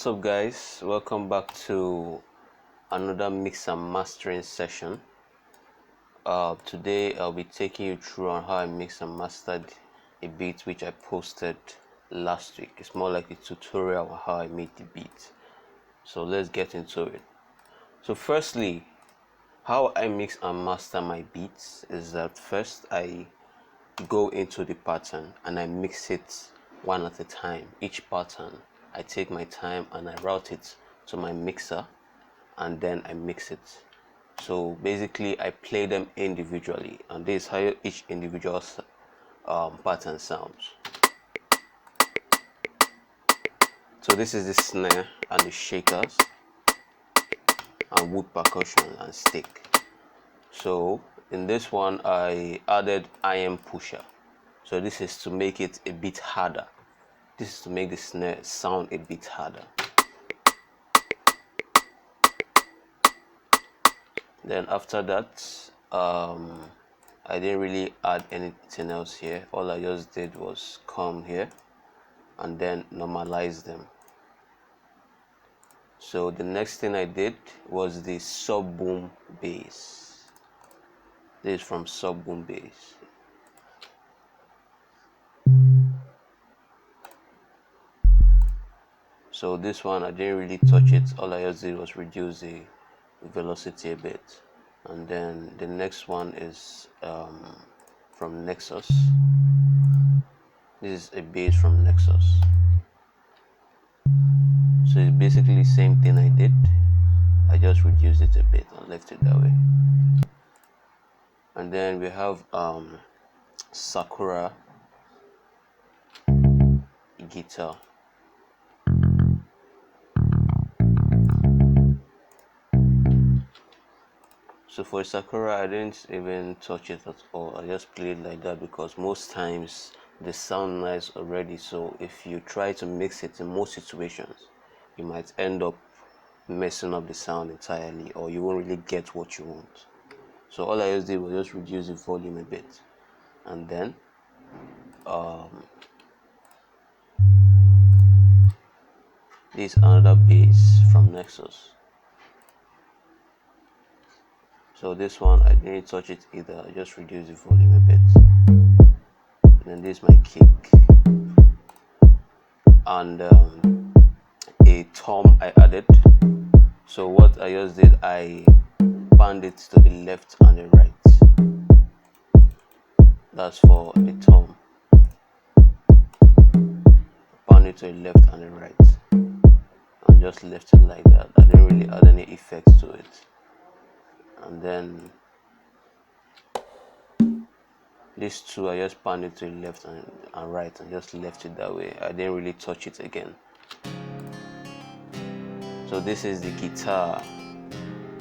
What's up, guys? Welcome back to another mix and mastering session. Today I'll be taking you through on how I mixed and mastered a beat which I posted last week. It's more like a tutorial on how I made the beat. So let's get into it. So firstly, how I mix and master my beats is that first I go into the pattern and I mix it one at a time. Each pattern I take my time and I route it to my mixer and then I mix it. So basically I play them individually, and this is how each individual pattern sounds. So this is the snare and the shakers and wood percussion and stick. So in this one I added iron pusher. So this is to make it a bit harder. This is to make the snare sound a bit harder. Then after that, I didn't really add anything else here. All I just did was come here and then normalize them. So the next thing I did was the sub boom bass. This is from sub boom bass. So this one I didn't really touch it. All I just did was reduce the velocity a bit. And then the next one is from Nexus. This is a bass from Nexus. So it's basically the same thing I did. I just reduced it a bit and left it that way. And then we have Sakura guitar. So for Sakura, I didn't even touch it at all. I just played like that because most times they sound nice already. So if you try to mix it in most situations, you might end up messing up the sound entirely, or you won't really get what you want. So all I just did was just reduce the volume a bit, and then this is another bass from Nexus. So this one I didn't touch it either. I just reduced the volume a bit. And then this is my kick and a tom I added. So what I just did, I panned it to the left and the right. That's for the tom. Pan it to the left and the right, and just left it like that. I didn't really add any effects to it. And then these two I just panned it to the left and right and just left it that way. I didn't really touch it again. So this is the guitar.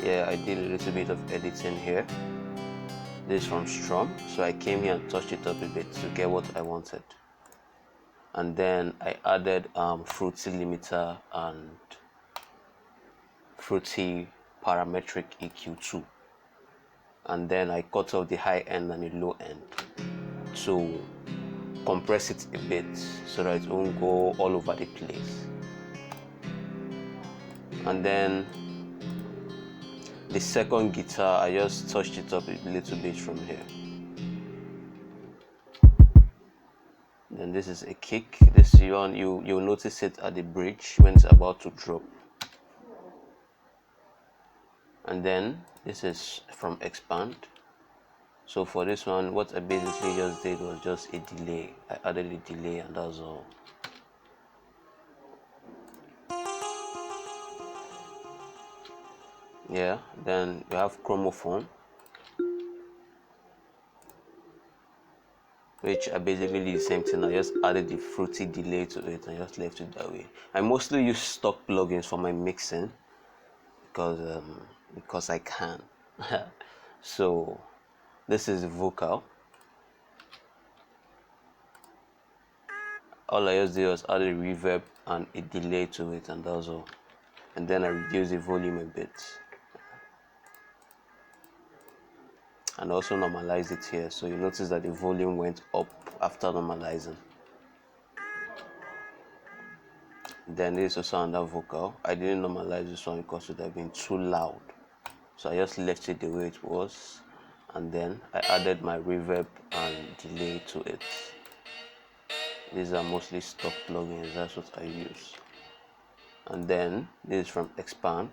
Yeah, I did a little bit of editing here. This is from Strum, so I came here and touched it up a bit to get what I wanted. And then I added Fruity limiter and Fruity parametric EQ2. And then I cut off the high end and the low end to compress it a bit so that it won't go all over the place. And then the second guitar, I just touched it up a little bit from here. Then this is a kick. This one you'll notice it at the bridge when it's about to drop. And then this is from Expand. So for this one, what I basically just did was just a delay. I added a delay and that's all. Yeah, then we have Chromophone, which I basically did the same thing. I just added the fruity delay to it and just left it that way. I mostly use stock plugins for my mixing because I can. So this is the vocal. All I just did was add a reverb and a delay to it, and that's all. And then I reduced the volume a bit and also normalize it here. So you notice that the volume went up after normalizing. Then this is also another vocal. I didn't normalize this one because it would have been too loud, so I just left it the way it was, and then I added my reverb and delay to it. These are mostly stock plugins, that's what I use. And then this is from Expand.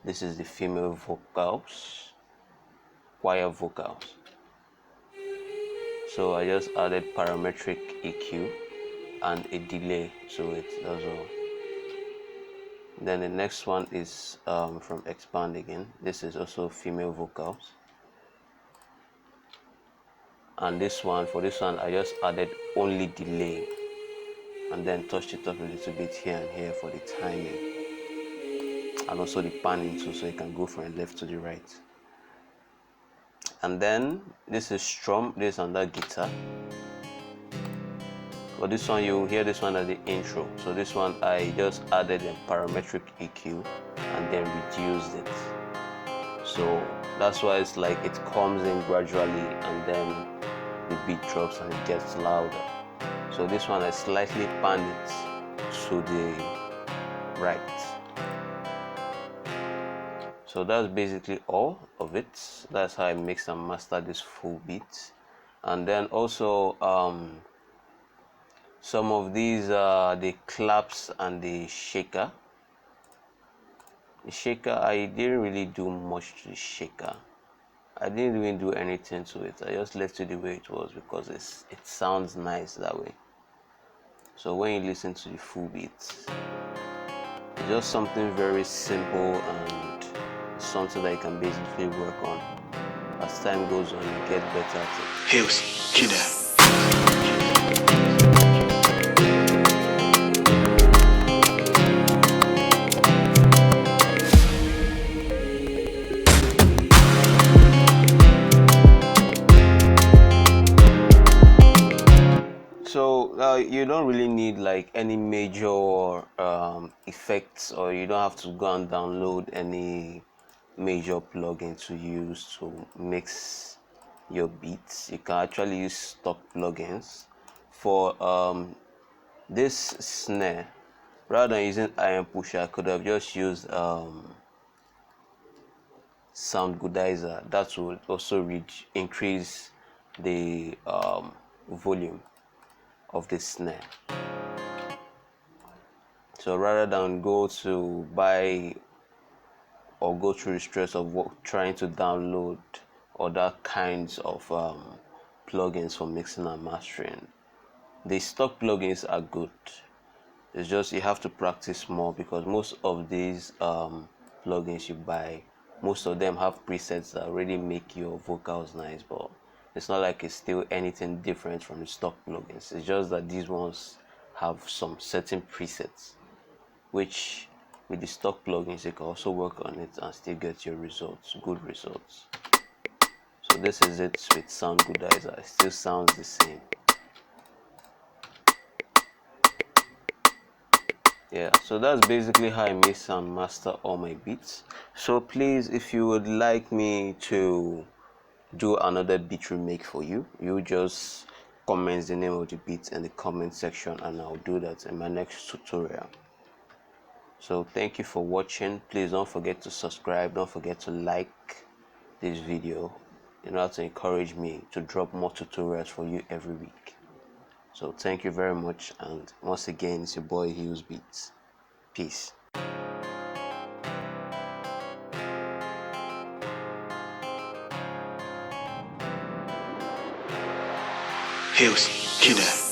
This is the female vocals, choir vocals. So I just added parametric EQ and a delay to it, that's all. Then the next one is from Expand again. This is also female vocals. And for this one I just added only delay and then touched it up a little bit here and here for the timing, and also the panning too, so you can go from the left to the right. And then this is Strum. This is another guitar. For this one, you hear this one at the intro. So this one I just added a parametric EQ and then reduced it. So that's why it's like it comes in gradually and then the beat drops and it gets louder. So this one I slightly pan it to the right. So that's basically all of it. That's how I mix and master this full beat. And then also some of these are the claps and the shaker. The shaker, I didn't really do much to the shaker. I didn't even do anything to it. I just left it the way it was because it sounds nice that way. So when you listen to the full beat, it's just something very simple and something that you can basically work on. As time goes on, you get better at it. Hillzbeat. So you don't really need like any major effects, or you don't have to go and download any major plugin to use to mix your beats. You can actually use stock plugins. For this snare, rather than using iron pusher, I could have just used sound goodizer. That would also increase the volume of the snare. So rather than go to buy or go through the stress of trying to download other kinds of plugins for mixing and mastering, the stock plugins are good. It's just you have to practice more, because most of these plugins you buy, most of them have presets that already make your vocals nice, but it's not like it's still anything different from the stock plugins. It's just that these ones have some certain presets, which with the stock plugins you can also work on it and still get your results, good results. So this is it with Sound Goodizer. It still sounds the same. Yeah, so that's basically how I mix and master all my beats. So please, if you would like me to do another beat remake for you, you just comment the name of the beat in the comment section and I'll do that in my next tutorial. So thank you for watching. Please don't forget to subscribe, don't forget to like this video in order to encourage me to drop more tutorials for you every week. So thank you very much, and once again, it's your boy Hillzbeat. Peace. Hillzbeat.